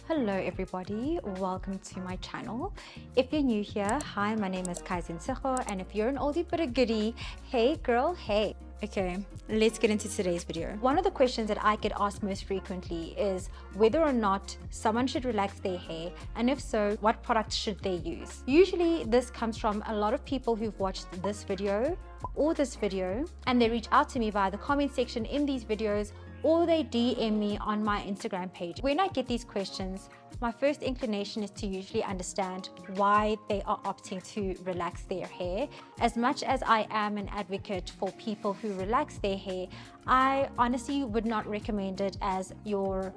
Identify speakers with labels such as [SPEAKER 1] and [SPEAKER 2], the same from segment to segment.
[SPEAKER 1] Hello everybody, welcome to my channel. If you're new here, hi, my name is Kaizen Tshego, and if you're an oldie but a goodie, hey girl, hey. Okay, let's get into today's video. One of the questions that I get asked most frequently is whether or not someone should relax their hair, and if so, what products should they use? Usually this comes from a lot of people who've watched this video or this video, and they reach out to me via the comment section in these videos, or they DM me on my Instagram page. When I get these questions, my first inclination is to usually understand why they are opting to relax their hair. As much as I am an advocate for people who relax their hair, I honestly would not recommend it as your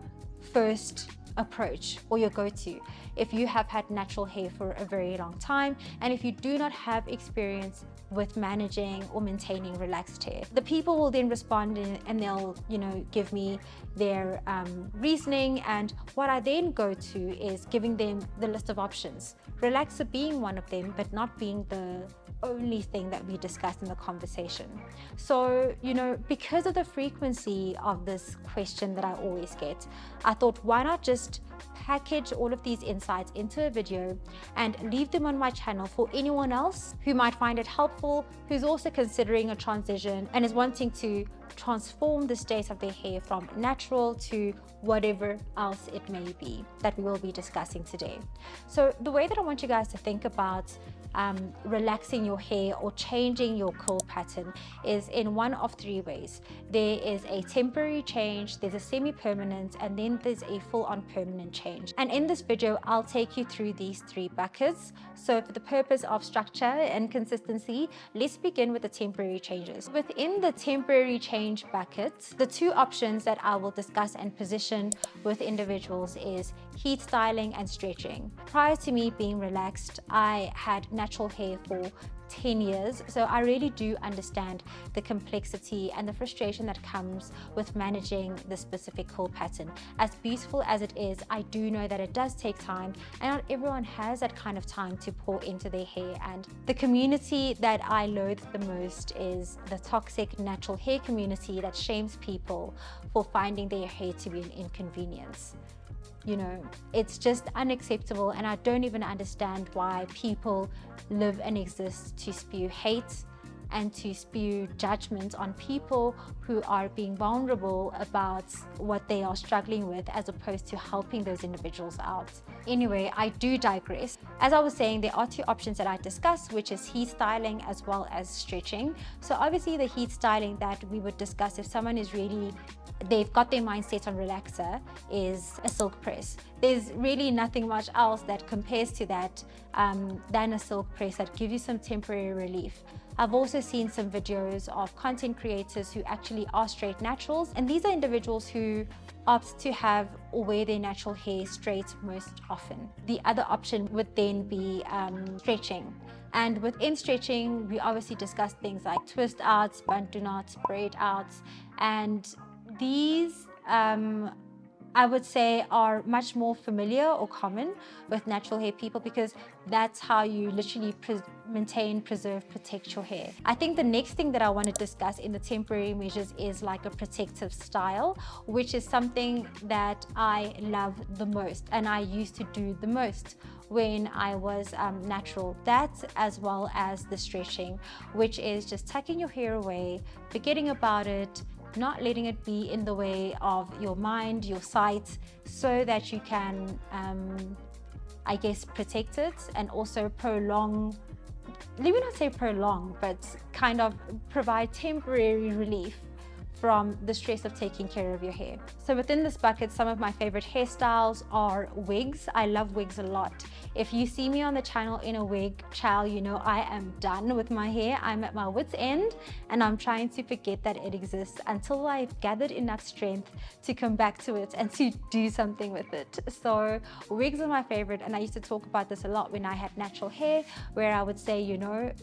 [SPEAKER 1] first approach or your go-to if you have had natural hair for a very long time and if you do not have experience with managing or maintaining relaxed hair. The people will then respond and they'll, give me their reasoning, and what I then go to is giving them the list of options. Relaxer being one of them, but not being the only thing that we discuss in the conversation. So, because of the frequency of this question that I always get, I thought, why not just package all of these insights into a video and leave them on my channel for anyone else who might find it helpful, who's also considering a transition and is wanting to transform the state of their hair from natural to whatever else it may be that we will be discussing today. So the way that I want you guys to think about relaxing your hair or changing your curl pattern is in one of three ways. There is a temporary change, there's a semi-permanent, and then there's a full-on permanent change. And in this video, I'll take you through these three buckets. So for the purpose of structure and consistency, let's begin with the temporary changes. Within the temporary change bucket, the two options that I will discuss and position with individuals is heat styling and stretching. Prior to me being relaxed, I had natural hair for 10 years, so I really do understand the complexity and the frustration that comes with managing the specific curl pattern. As beautiful as it is, I do know that it does take time, and not everyone has that kind of time to pour into their hair. And the community that I loathe the most is the toxic natural hair community that shames people for finding their hair to be an inconvenience. It's just unacceptable, and I don't even understand why people live and exist to spew hate and to spew judgment on people who are being vulnerable about what they are struggling with, as opposed to helping those individuals out. Anyway, I do digress. As I was saying, there are two options that I discussed, which is heat styling as well as stretching. So obviously the heat styling that we would discuss if someone is really, they've got their mindset on relaxer, is a silk press. There's really nothing much else that compares to that than a silk press that gives you some temporary relief. I've also seen some videos of content creators who actually are straight naturals, and these are individuals who opt to have or wear their natural hair straight most often. The other option would then be stretching. And within stretching, we obviously discuss things like twist outs, bantu knots, braid outs, and these I would say are much more familiar or common with natural hair people, because that's how you literally maintain, preserve, protect your hair. I think the next thing that I want to discuss in the temporary measures is like a protective style, which is something that I love the most and I used to do the most when I was natural. That, as well as the stretching, which is just tucking your hair away, forgetting about it, not letting it be in the way of your mind, your sight, so that you can, I guess, protect it and also prolong, let me not say prolong, but kind of provide temporary relief from the stress of taking care of your hair. So within this bucket, some of my favorite hairstyles are wigs. I love wigs a lot. If you see me on the channel in a wig, child, I am done with my hair. I'm at my wit's end, and I'm trying to forget that it exists until I've gathered enough strength to come back to it and to do something with it. So wigs are my favorite, and I used to talk about this a lot when I had natural hair, where I would say,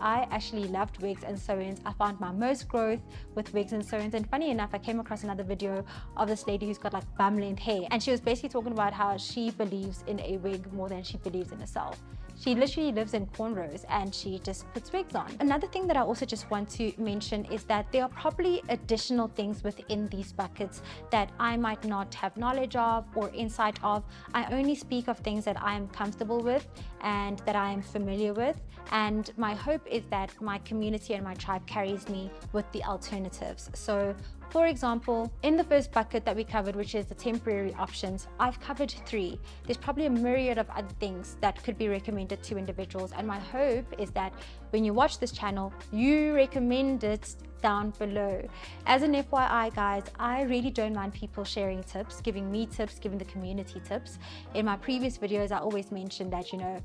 [SPEAKER 1] I actually loved wigs and sew-ins. I found my most growth with wigs and sew-ins, and funny enough, I came across another video of this lady who's got like bum length hair, and she was basically talking about how she believes in a wig more than she believes in herself. She literally lives in cornrows and she just puts wigs on. Another thing that I also just want to mention is that there are probably additional things within these buckets that I might not have knowledge of or insight of. I only speak of things that I am comfortable with and that I am familiar with. And my hope is that my community and my tribe carries me with the alternatives. So for example, in the first bucket that we covered, which is the temporary options, I've covered 3. There's probably a myriad of other things that could be recommended to individuals. And my hope is that when you watch this channel, you recommend it down below. As an FYI guys, I really don't mind people sharing tips, giving me tips, giving the community tips. In my previous videos, I always mentioned that, you know,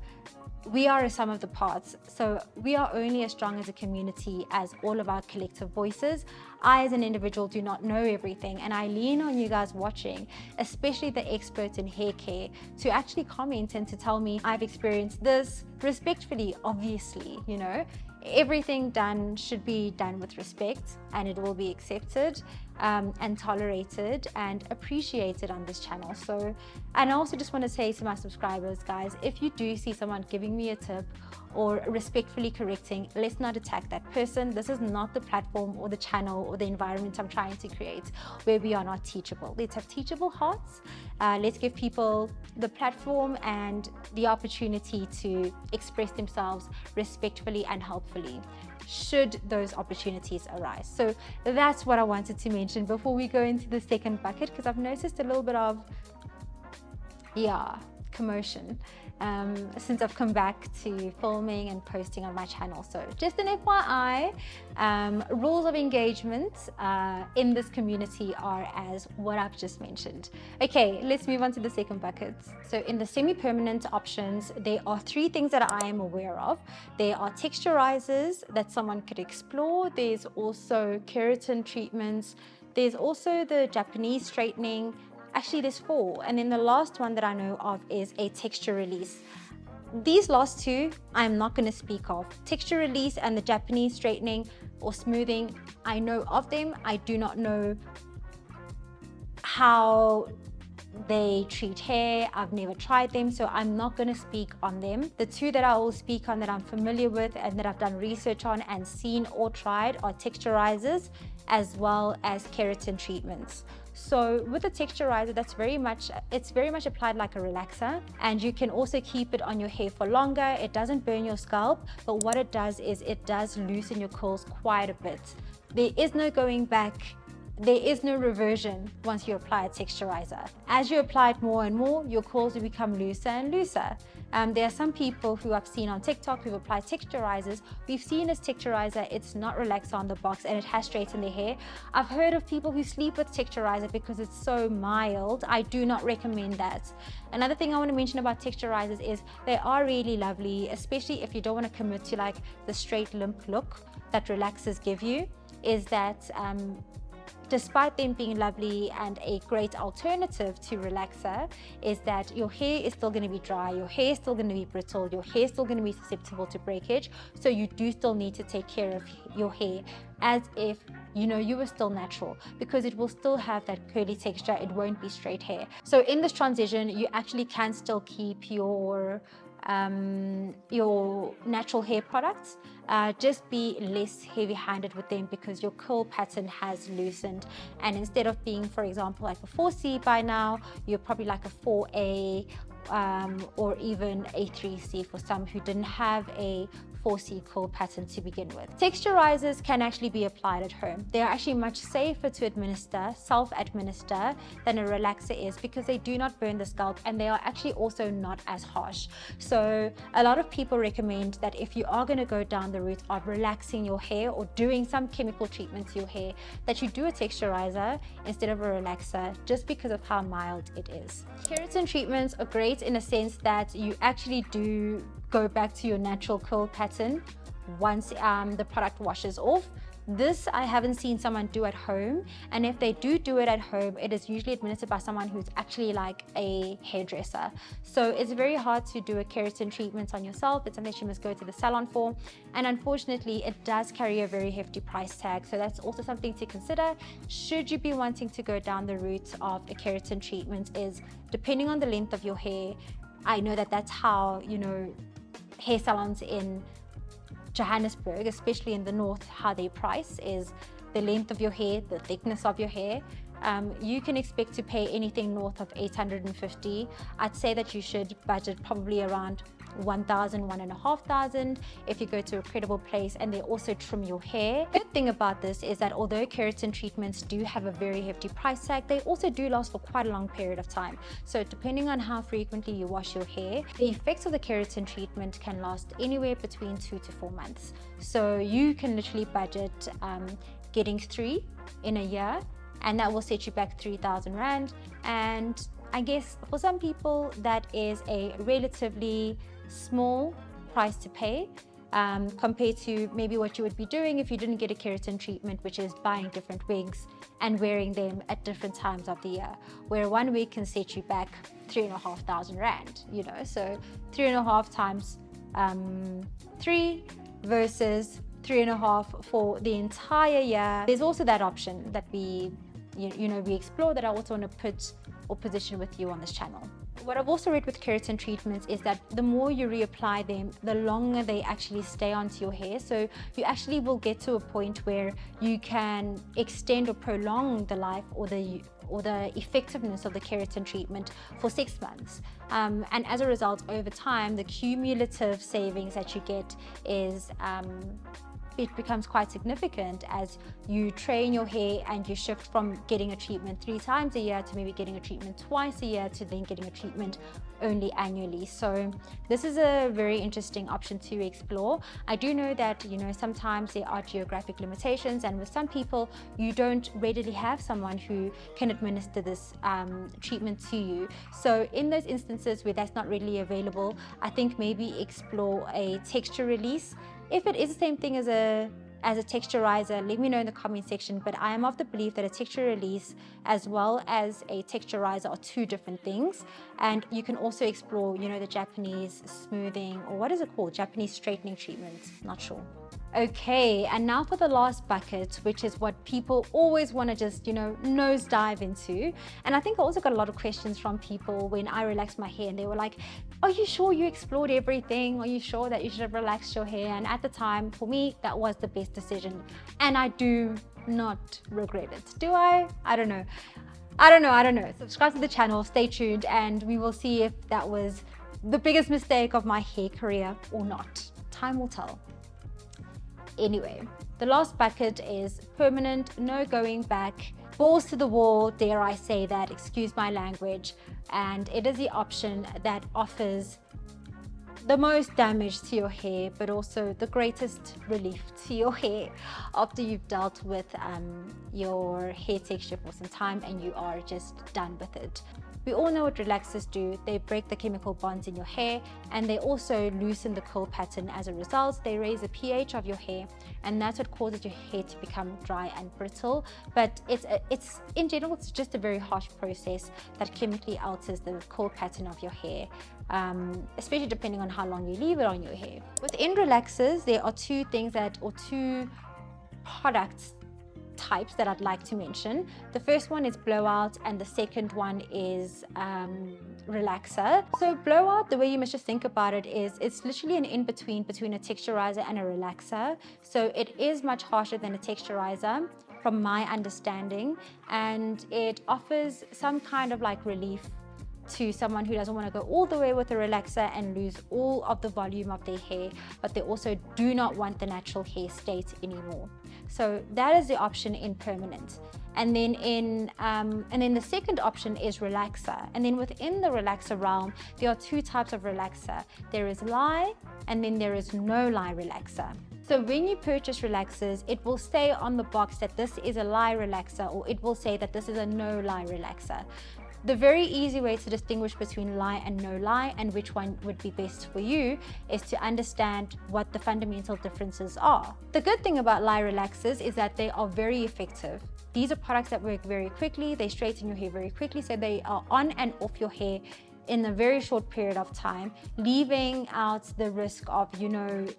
[SPEAKER 1] we are a sum of the parts. So we are only as strong as a community as all of our collective voices. I as an individual do not know everything, and I lean on you guys watching, especially the experts in hair care, to actually comment and to tell me I've experienced this respectfully. Obviously, you know, everything done should be done with respect, and it will be accepted and tolerated and appreciated on this channel. So, and I also just want to say to my subscribers, guys, if you do see someone giving me a tip or respectfully correcting, let's not attack that person. This is not the platform or the channel or the environment I'm trying to create where we are not teachable. Let's have teachable hearts. Let's give people the platform and the opportunity to express themselves respectfully and helpfully, should those opportunities arise. So that's what I wanted to mention before we go into the second bucket, because I've noticed a little bit of, commotion since I've come back to filming and posting on my channel. So just an FYI, rules of engagement in this community are as what I've just mentioned. Okay, let's move on to the second bucket. So in the semi-permanent options, there are 3 things that I am aware of. There are texturizers that someone could explore. There's also keratin treatments. There's also the Japanese straightening. Actually, there's 4. And then the last one that I know of is a texture release. These last 2, I'm not going to speak of. Texture release and the Japanese straightening or smoothing, I know of them. I do not know how they treat hair. I've never tried them, so I'm not going to speak on them. The 2 that I will speak on that I'm familiar with and that I've done research on and seen or tried are texturizers as well as keratin treatments. So with a texturizer, it's very much applied like a relaxer, and you can also keep it on your hair for longer. It doesn't burn your scalp, but what it does is it does loosen your curls quite a bit. There is no going back. There is no reversion once you apply a texturizer. As you apply it more and more, your curls will become looser and looser. There are some people who I've seen on TikTok who've applied texturizers. We've seen as texturizer, it's not relaxer on the box and it has straightened their hair. I've heard of people who sleep with texturizer because it's so mild. I do not recommend that. Another thing I want to mention about texturizers is they are really lovely, especially if you don't want to commit to like the straight limp look that relaxers give you, is that despite them being lovely and a great alternative to relaxer, is that your hair is still going to be dry, your hair is still going to be brittle, your hair is still going to be susceptible to breakage. So you do still need to take care of your hair as if you were still natural, because it will still have that curly texture. It won't be straight hair. So in this transition, you actually can still keep your natural hair products. Just be less heavy-handed with them because your curl pattern has loosened, and instead of being, for example, like a 4C by now, you're probably like a 4A or even a 3C for some who didn't have a 4C curl pattern to begin with. Texturizers can actually be applied at home. They are actually much safer to administer, self-administer, than a relaxer is, because they do not burn the scalp and they are actually also not as harsh. So a lot of people recommend that if you are going to go down the route of relaxing your hair or doing some chemical treatment to your hair, that you do a texturizer instead of a relaxer, just because of how mild it is. Keratin treatments are great in a sense that you actually do go back to your natural curl pattern once the product washes off. This I haven't seen someone do at home, and if they do it at home, it is usually administered by someone who's actually like a hairdresser. So it's very hard to do a keratin treatment on yourself. It's something you must go to the salon for, and unfortunately it does carry a very hefty price tag. So that's also something to consider should you be wanting to go down the route of a keratin treatment, is depending on the length of your hair. I know that that's how hair salons in Johannesburg, especially in the north, how they price is the length of your hair, the thickness of your hair. You can expect to pay anything north of 850. I'd say that you should budget probably around 1,000, 1,500 if you go to a credible place, and they also trim your hair. The good thing about this is that although keratin treatments do have a very hefty price tag, they also do last for quite a long period of time. So depending on how frequently you wash your hair, the effects of the keratin treatment can last anywhere between 2 to 4 months. So you can literally budget getting 3 in a year, and that will set you back 3,000 Rand. And I guess for some people that is a relatively small price to pay compared to maybe what you would be doing if you didn't get a keratin treatment, which is buying different wigs and wearing them at different times of the year, where one wig can set you back 3,500 Rand, you know. So 3.5 times 3 versus 3.5 for the entire year. There's also that option that we explore, that I also want to put or position with you on this channel. What I've also read with keratin treatments is that the more you reapply them, the longer they actually stay onto your hair. So you actually will get to a point where you can extend or prolong the life or the effectiveness of the keratin treatment for 6 months. And as a result, over time, the cumulative savings that you get is it becomes quite significant as you train your hair and you shift from getting a treatment 3 times a year to maybe getting a treatment twice a year to then getting a treatment only annually. So this is a very interesting option to explore. I do know that, you know, sometimes there are geographic limitations, and with some people you don't readily have someone who can administer this treatment to you. So in those instances where that's not readily available, I think maybe explore a texture release. If it is the same thing as a texturizer, let me know in the comment section, but I am of the belief that a texture release as well as a texturizer are 2 different things. And you can also explore, you know, the Japanese smoothing, or what is it called? Japanese straightening treatments, not sure. Okay, and now for the last bucket, which is what people always want to just, you know, nose dive into. And I think I also got a lot of questions from people when I relaxed my hair, and they were like, are you sure you explored everything? Are you sure that you should have relaxed your hair? And at the time, for me, that was the best decision. And I do not regret it. Do I? I don't know. I don't know. Subscribe to the channel, stay tuned, and we will see if that was the biggest mistake of my hair career or not. Time will tell. Anyway, the last bucket is permanent, no going back, balls to the wall, dare I say that, excuse my language. And it is the option that offers the most damage to your hair, but also the greatest relief to your hair after you've dealt with your hair texture for some time and you are just done with it. We all know what relaxers do. They break the chemical bonds in your hair, and they also loosen the curl pattern. As a result, they raise the pH of your hair, and that's what causes your hair to become dry and brittle. But it's in general, it's just a very harsh process that chemically alters the curl pattern of your hair, especially depending on how long you leave it on your hair. Within relaxers, there are 2 products types that I'd like to mention. The first one is blowout, and the second one is relaxer. So blowout, the way you must just think about it is it's literally an in-between between a texturizer and a relaxer. So it is much harsher than a texturizer from my understanding, and it offers some kind of like relief to someone who doesn't want to go all the way with a relaxer and lose all of the volume of their hair, but they also do not want the natural hair state anymore. So that is the option in permanent. And then the second option is relaxer. And then within the relaxer realm, there are 2 types of relaxer. There is lye, and then there is no lye relaxer. So when you purchase relaxers, it will say on the box that this is a lye relaxer, or it will say that this is a no lye relaxer. The very easy way to distinguish between lye and no lye and which one would be best for you is to understand what the fundamental differences are. The good thing about lye relaxers is that they are very effective. These are products that work very quickly, they straighten your hair very quickly, so they are on and off your hair in a very short period of time, leaving out the risk of,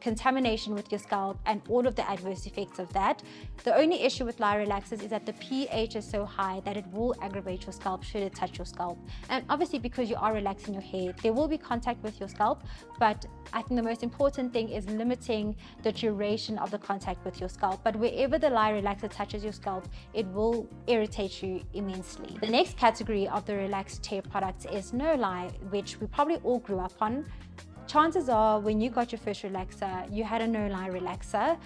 [SPEAKER 1] contamination with your scalp and all of the adverse effects of that. The only issue with lye relaxers is that the pH is so high that it will aggravate your scalp should it touch your scalp. And obviously, because you are relaxing your hair, there will be contact with your scalp, but I think the most important thing is limiting the duration of the contact with your scalp. But wherever the lye relaxer touches your scalp, it will irritate you immensely. The next category of the relaxed hair products is no lye, which we probably all grew up on. Chances are when you got your first relaxer, you had a no lye relaxer.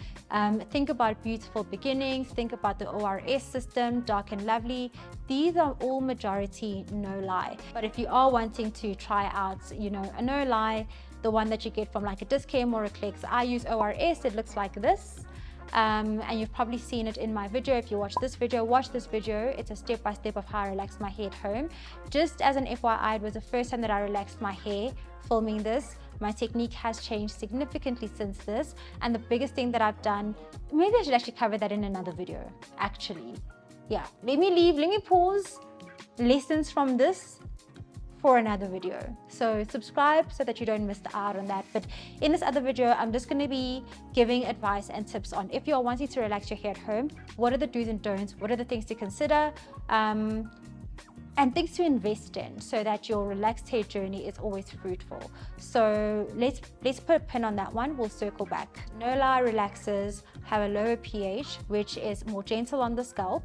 [SPEAKER 1] Think about Beautiful Beginnings, think about the ORS system, Dark and Lovely. These are all majority no lye. But if you are wanting to try out, a no lye, the one that you get from like a Discam or a Clicks, I use ORS. It looks like this. And you've probably seen it in my video. If you watch this video, it's a step-by-step of how I relax my hair at home. Just as an FYI, it was the first time that I relaxed my hair filming this. My technique has changed significantly since this, and the biggest thing that I've done, maybe I should actually cover that in another video, actually. Yeah, let me pause lessons from this for another video. So subscribe so that you don't miss out on that. But in this other video, I'm just going to be giving advice and tips on if you're wanting to relax your hair at home, what are the do's and don'ts, what are the things to consider, and things to invest in so that your relaxed hair journey is always fruitful. So let's put a pin on that one. We'll circle back. No lye relaxers have a lower pH, which is more gentle on the scalp.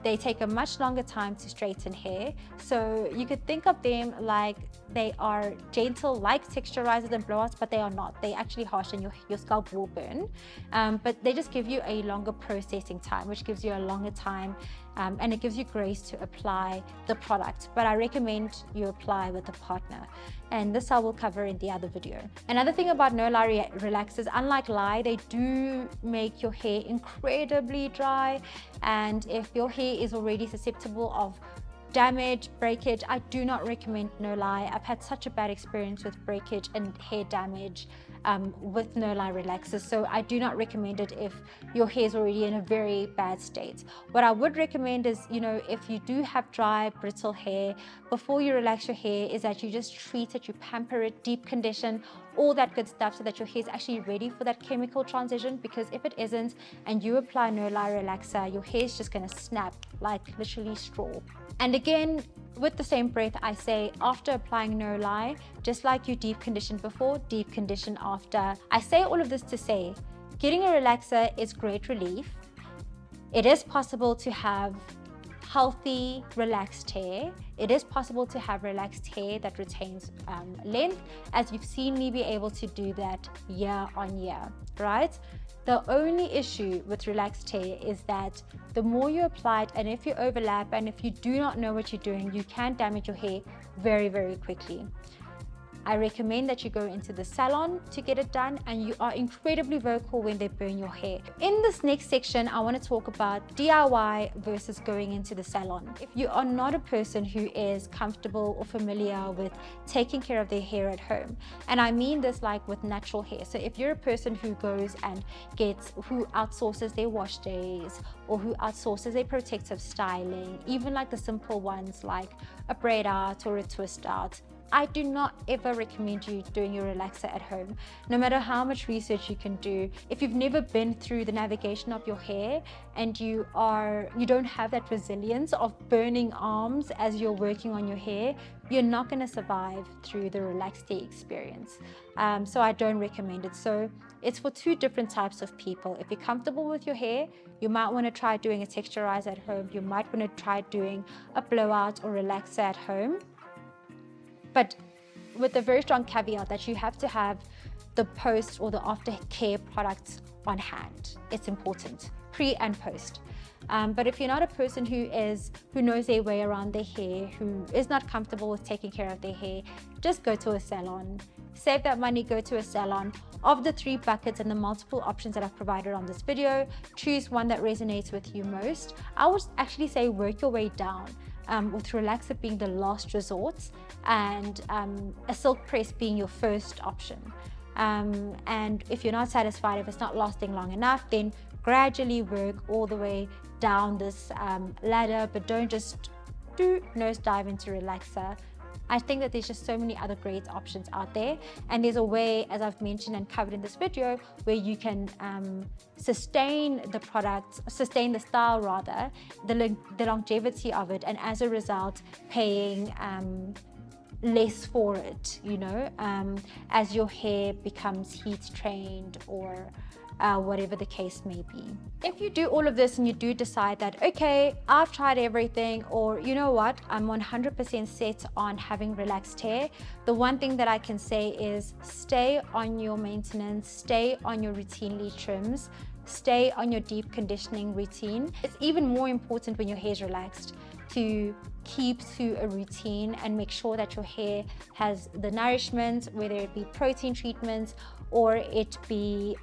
[SPEAKER 1] They take a much longer time to straighten hair. So you could think of them like they are gentle, like texturizers and blowouts, but they are not. They actually harsh and your scalp will burn. But they just give you a longer processing time, which gives you a longer time, and it gives you grace to apply the product. But I recommend you apply with a partner. And this I will cover in the other video. Another thing about no lye relaxers, unlike lye, they do make your hair incredibly dry. And if your hair is already susceptible of damage, breakage, I do not recommend no lye. I've had such a bad experience with breakage and hair damage with no lye relaxers, so I do not recommend it if your hair is already in a very bad state. What I would recommend is, if you do have dry, brittle hair, before you relax your hair, is that you just treat it, you pamper it, deep condition, all that good stuff, so that your hair is actually ready for that chemical transition. Because if it isn't and you apply no lye relaxer, your hair is just going to snap like literally straw. And again, with the same breath, I say after applying no lye, just like you deep conditioned before, deep condition after. I say all of this to say, getting a relaxer is great relief. It is possible to have healthy, relaxed hair. It is possible to have relaxed hair that retains length, as you've seen me be able to do that year on year, right? The only issue with relaxed hair is that the more you apply it, and if you overlap, and if you do not know what you're doing, you can damage your hair very, very quickly. I recommend that you go into the salon to get it done, and you are incredibly vocal when they burn your hair. In this next section, I want to talk about DIY versus going into the salon. If you are not a person who is comfortable or familiar with taking care of their hair at home, and I mean this like with natural hair. So if you're a person who goes and who outsources their wash days, or who outsources their protective styling, even like the simple ones like a braid out or a twist out, I do not ever recommend you doing your relaxer at home, no matter how much research you can do. If you've never been through the navigation of your hair, and you don't have that resilience of burning arms as you're working on your hair, you're not going to survive through the relaxed hair experience. So I don't recommend it. So it's for two different types of people. If you're comfortable with your hair, you might want to try doing a texturizer at home. You might want to try doing a blowout or relaxer at home. But with a very strong caveat that you have to have the post or the aftercare products on hand. It's important, pre and post. But if you're not a person who knows their way around their hair, who is not comfortable with taking care of their hair, just go to a salon. Save that money, go to a salon. Of the 3 buckets and the multiple options that I've provided on this video, choose one that resonates with you most. I would actually say work your way down. With relaxer being the last resort, and a silk press being your first option. And if you're not satisfied, if it's not lasting long enough, then gradually work all the way down this ladder, but don't just do nose dive into relaxer. I think that there's just so many other great options out there, and there's a way, as I've mentioned and covered in this video, where you can sustain the product, sustain the style rather, the longevity of it, and as a result paying less for it, you know, as your hair becomes heat trained or whatever the case may be. If you do all of this and you do decide that, okay, I've tried everything, or you know what, I'm 100% set on having relaxed hair, the one thing that I can say is stay on your maintenance, stay on your routinely trims, stay on your deep conditioning routine. It's even more important when your hair is relaxed to keep to a routine and make sure that your hair has the nourishment, whether it be protein treatments or it be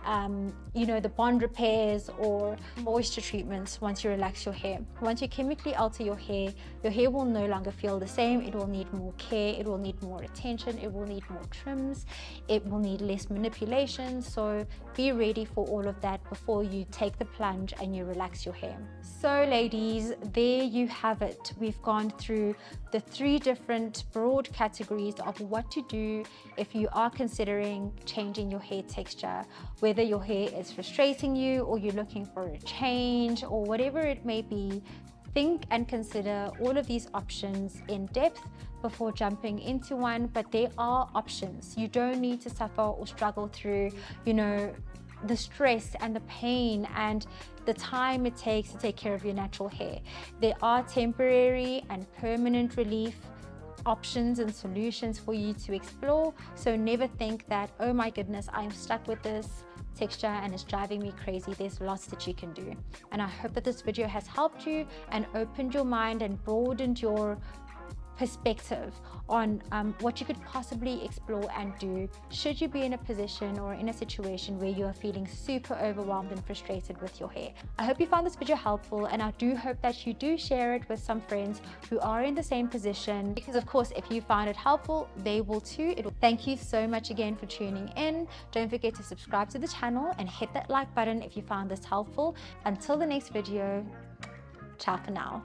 [SPEAKER 1] you know, the bond repairs or moisture treatments. Once you relax your hair, once you chemically alter your hair will no longer feel the same. It will need more care, it will need more attention, it will need more trims, it will need less manipulation. So be ready for all of that before you take the plunge and you relax your hair. So ladies, there you have it. We've gone through the 3 different broad categories of what to do if you are considering changing your hair texture, whether your hair is frustrating you or you're looking for a change or whatever it may be. Think and consider all of these options in depth before jumping into one, but there are options. You don't need to suffer or struggle through, you know, the stress and the pain and the time it takes to take care of your natural hair. There are temporary and permanent relief options and solutions for you to explore. So never think that, oh my goodness, I'm stuck with this texture and it's driving me crazy. There's lots that you can do. And I hope that this video has helped you and opened your mind and broadened your perspective on what you could possibly explore and do should you be in a position or in a situation where you are feeling super overwhelmed and frustrated with your hair. I hope you found this video helpful, and I do hope that you do share it with some friends who are in the same position, because of course if you found it helpful, they will too. Thank you so much again for tuning in. Don't forget to subscribe to the channel and hit that like button if you found this helpful. Until the next video, ciao for now.